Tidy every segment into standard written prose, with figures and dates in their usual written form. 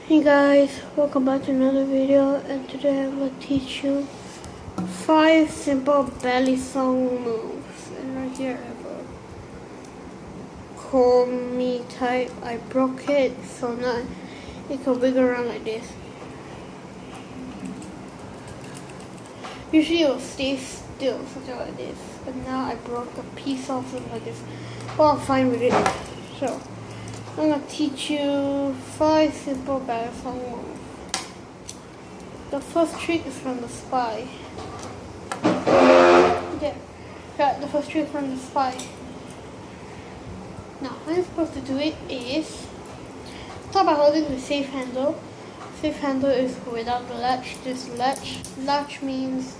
Hey guys, welcome back to another video, and today I'm going to teach you 5 simple balisong moves. And right here I have a call me type. I broke it so now it can wiggle around like this. Usually it will stay still, something like this, but now I broke a piece off something like this. Well, I'm fine with it. So I'm going to teach you 5 simple balisong moves. The first trick is from the spy. There. Got the first trick from the spy. Now, how you're supposed to do it is start by holding the safe handle. Safe handle is without the latch. This latch. Latch means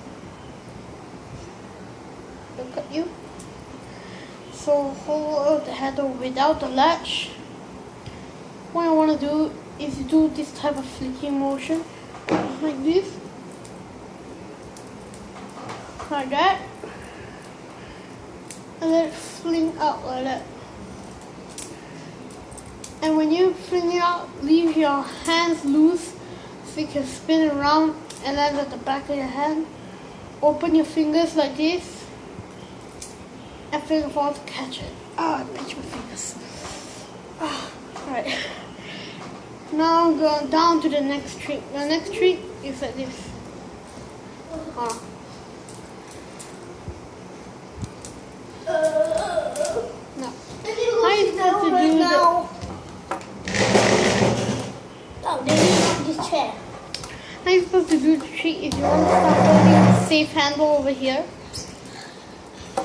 look at you. So hold the handle without the latch. What I want to do is do this type of flicking motion, like this, like that, and then fling out like that. And when you fling it out, leave your hands loose so you can spin around and land at the back of your hand. Open your fingers like this and finger forward to catch it. Ah, I pinched my fingers. Alright. Now I'm going down to the next trick. The next trick is like this. Now, how are you supposed to do that? Oh, they need this chair. How you supposed to do the trick is you want to start holding the safe handle over here.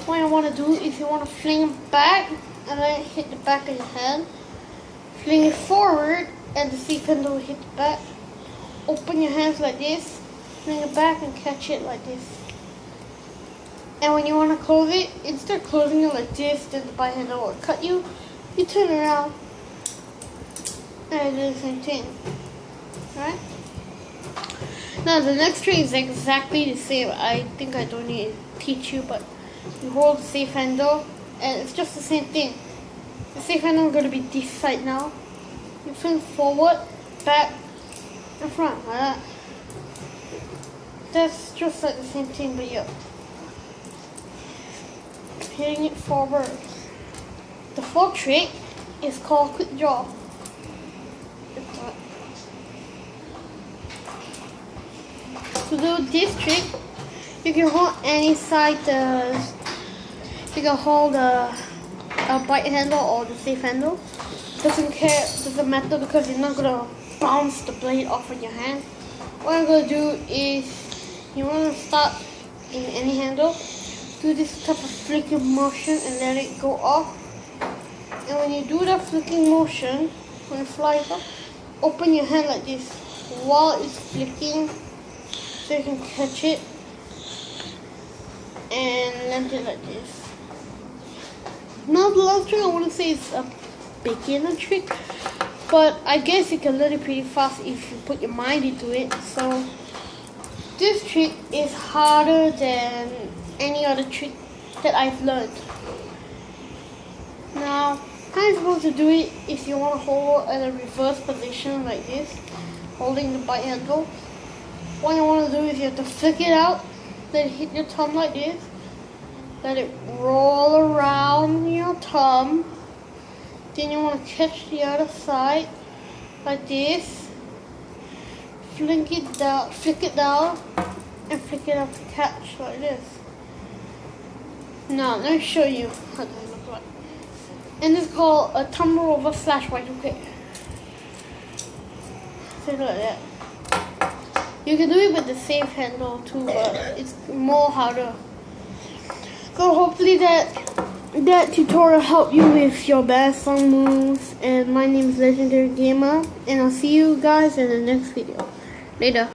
What you want to do is you want to fling it back and then hit the back of your hand. Fling it forward and the safe handle will hit the back. Open your hands like this, fling it back and catch it like this. And when you want to close it, instead of closing it like this, then the bite handle will cut you. You turn around and do the same thing. Alright? Now the next trick is exactly the same. I think I don't need to teach you, but you hold the safe handle and it's just the same thing. The safe handle is going to be this side now. You fling forward, back, and front, like that. That's just like the same thing, but you're hitting it forward. The fourth trick is called quick draw. To do this trick, you can hold any side. You can hold a bite handle or the safe handle. Doesn't matter because you're not gonna bounce the blade off of your hand. What I'm gonna do is you wanna start in any handle, do this type of flicking motion and let it go off. And when you do that flicking motion, when it flies up, open your hand like this while it's flicking so you can catch it and land it like this. Now the last trick I want to say is a beginner trick, but I guess you can learn it pretty fast if you put your mind into it. So this trick is harder than any other trick that I've learned. Now how you're supposed to do it is you want to hold at a reverse position like this, holding the bite handle. What you want to do is you have to flick it out, then hit your thumb like this. Let it roll around your thumb. Then you want to catch the other side like this. Flick it down, and flick it up to catch like this. Now let me show you how that looks like. And it's called a thumb rover / Y2K. So like that. You can do it with the safe handle too, but it's more harder. So hopefully that tutorial helped you with your balisong moves. And my name is Legendary Gamer, and I'll see you guys in the next video. Later.